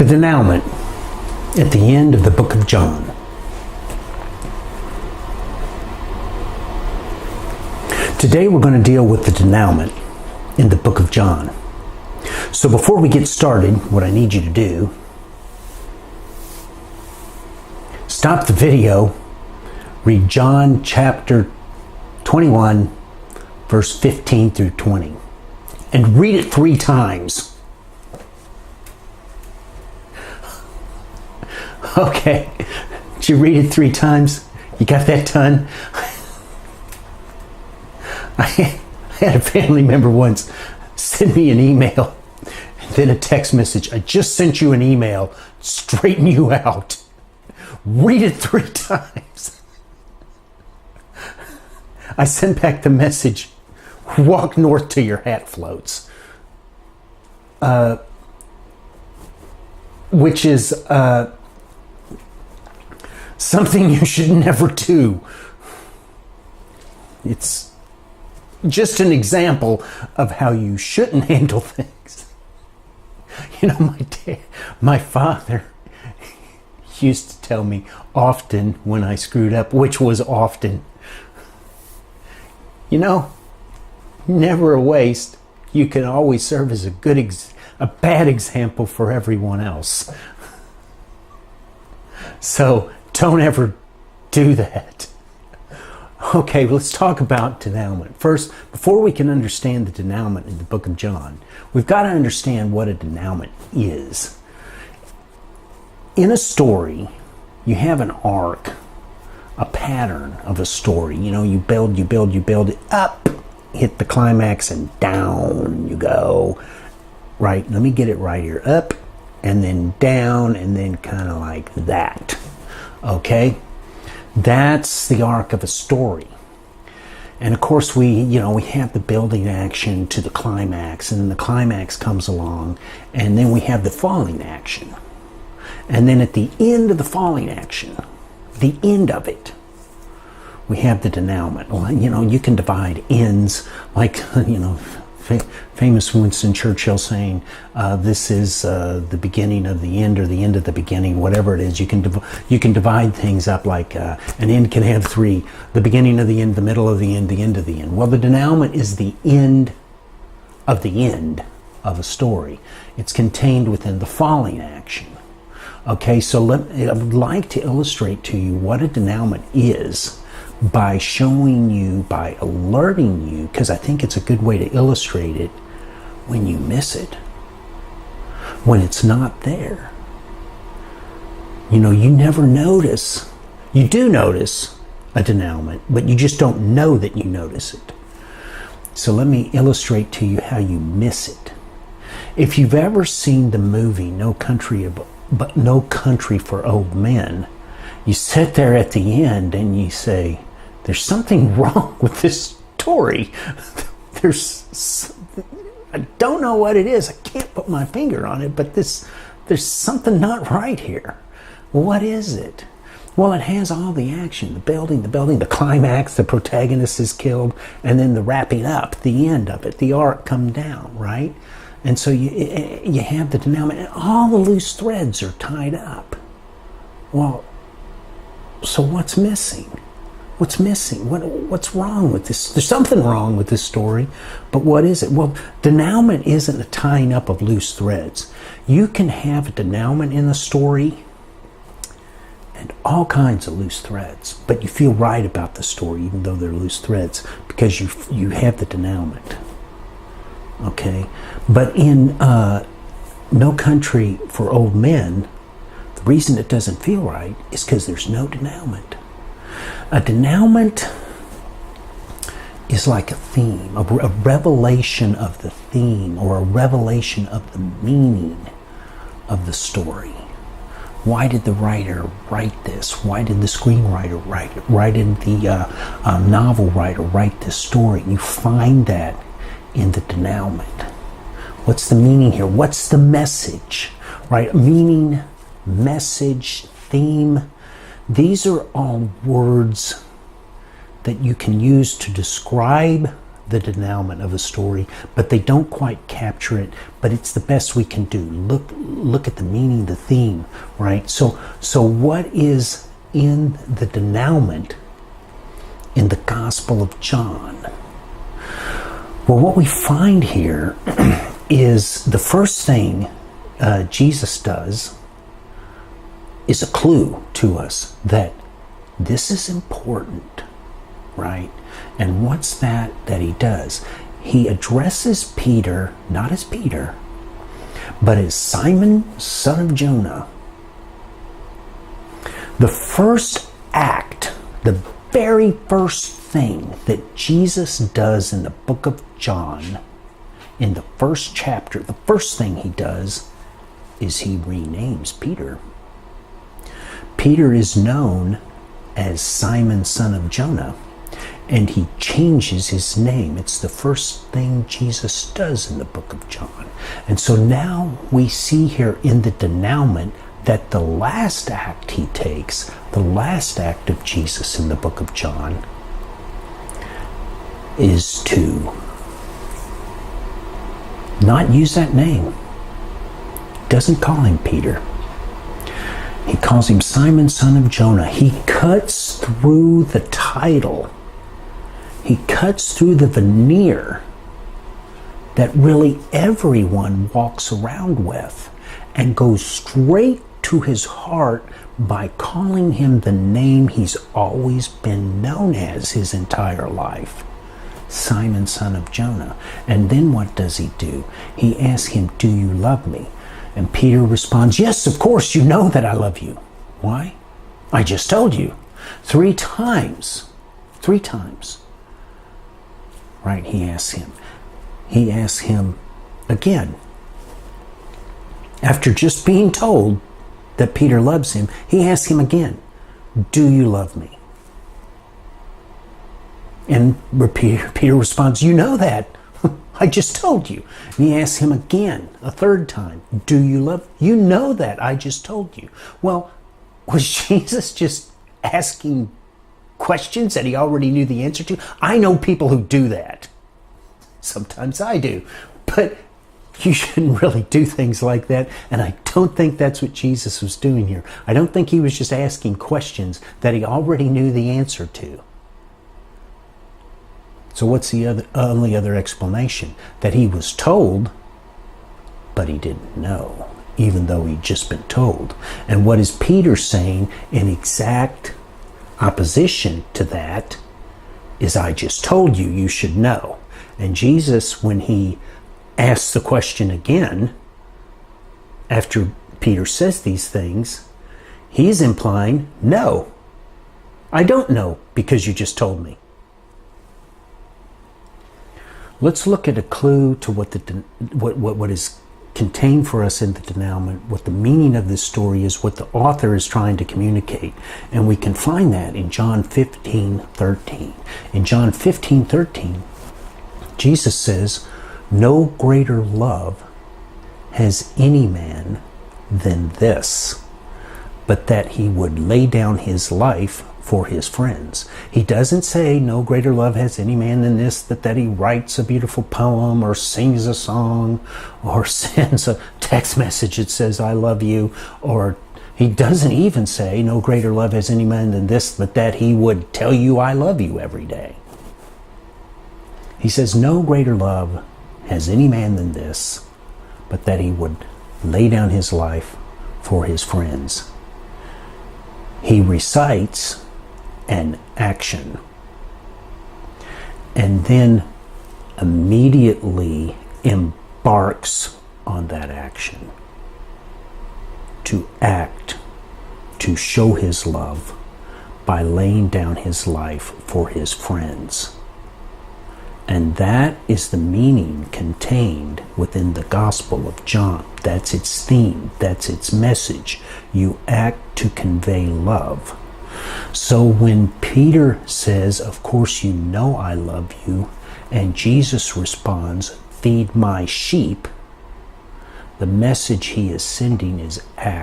The denouement at the end of the book of John. Today we're going to deal with the denouement in the book of John. So before we get started, what I need you to do, stop the video, read John chapter 21, verse 15 through 20, and read it 3 times. Okay, did you read it 3 times? You got that done? I had a family member once send me an email and then a text message. I just sent you an email. Straighten you out. Read it 3 times. I sent back the message. Walk north till your hat floats. Which is something you should never do. It's just an example of how you shouldn't handle things. You know, my father used to tell me often when I screwed up, which was often, you know, never a waste. You can always serve as a bad example for everyone else. So don't ever do that. Okay, let's talk about denouement. First, before we can understand the denouement in the book of John, we've got to understand what a denouement is. In a story, you have an arc, a pattern of a story. You know, you build it up, hit the climax, and down you go. Right, let me get it right here. Up, and then down, and then kind of like that. Okay? That's the arc of a story. And of course we have the building action to the climax, and then the climax comes along, and then we have the falling action. And then at the end of the falling action, the end of it, we have the denouement. Well, you know, you can divide ends, like, you know, famous Winston Churchill saying, this is the beginning of the end, or the end of the beginning, whatever it is. You can divide things up like an end can have 3, the beginning of the end, the middle of the end of the end. Well, the denouement is the end of a story. It's contained within the falling action. Okay, so I would like to illustrate to you what a denouement is by showing you, by alerting you, because I think it's a good way to illustrate it when you miss it, when it's not there. You know, you never notice. You do notice a denouement, but you just don't know that you notice it. So let me illustrate to you how you miss it. If you've ever seen the movie No Country for Old Men, you sit there at the end and you say, there's something wrong with this story. I don't know what it is. I can't put my finger on it, but there's something not right here. What is it? Well, it has all the action, the building, the climax, the protagonist is killed, and then the wrapping up, the end of it, the arc come down, right? And so you have the denouement, and all the loose threads are tied up. Well, so what's missing? What's missing? What's wrong with this? There's something wrong with this story, but what is it? Well, denouement isn't a tying up of loose threads. You can have a denouement in a story and all kinds of loose threads, but you feel right about the story even though they're loose threads because you have the denouement. Okay? But in No Country for Old Men, the reason it doesn't feel right is because there's no denouement. A denouement is like a theme, a revelation of the theme, or a revelation of the meaning of the story. Why did the writer write this? Why did the screenwriter write it? Why did the novel writer write this story? You find that in the denouement. What's the meaning here? What's the message? Right? Meaning, message, theme. These are all words that you can use to describe the denouement of a story, but they don't quite capture it, but it's the best we can do. Look at the meaning, the theme, right? So what is in the denouement in the Gospel of John? Well, what we find here is the first thing Jesus does is a clue to us that this is important, right? And what's that he does? He addresses Peter, not as Peter, but as Simon, son of Jonah. The first act, the very first thing that Jesus does in the book of John, in the first chapter, the first thing he does is he renames Peter. Peter is known as Simon, son of Jonah, and he changes his name. It's the first thing Jesus does in the book of John. And so now we see here in the denouement that the last act he takes, the last act of Jesus in the book of John, is to not use that name. Doesn't call him Peter. He calls him Simon, son of Jonah. He cuts through the title. He cuts through the veneer that really everyone walks around with and goes straight to his heart by calling him the name he's always been known as his entire life. Simon, son of Jonah. And then what does he do? He asks him, do you love me? And Peter responds, yes, of course, you know that I love you. Why? I just told you. 3 times. 3 times. Right, he asks him. He asks him again. After just being told that Peter loves him, he asks him again, do you love me? And Peter responds, you know that. I just told you. And he asks him again, a 3rd time, do you love? You know that. I just told you. Well, was Jesus just asking questions that he already knew the answer to? I know people who do that. Sometimes I do. But you shouldn't really do things like that. And I don't think that's what Jesus was doing here. I don't think he was just asking questions that he already knew the answer to. So what's the only other explanation? That he was told, but he didn't know, even though he'd just been told. And what is Peter saying in exact opposition to that is, I just told you, you should know. And Jesus, when he asks the question again, after Peter says these things, he's implying, no, I don't know because you just told me. Let's look at a clue to what is contained for us in the denouement, what the meaning of this story is, what the author is trying to communicate. And we can find that in John 15:13. In John 15:13, Jesus says, no greater love has any man than this, but that he would lay down his life for his friends. He doesn't say no greater love has any man than this, that he writes a beautiful poem or sings a song or sends a text message that says I love you, or he doesn't even say no greater love has any man than this, but that he would tell you I love you every day. He says no greater love has any man than this, but that he would lay down his life for his friends. He recites an action and then immediately embarks on that action to act, to show his love by laying down his life for his friends. And that is the meaning contained within the Gospel of John. That's its theme. That's its message. You act to convey love. So when Peter says, of course you know I love you, and Jesus responds, feed my sheep, the message he is sending is act.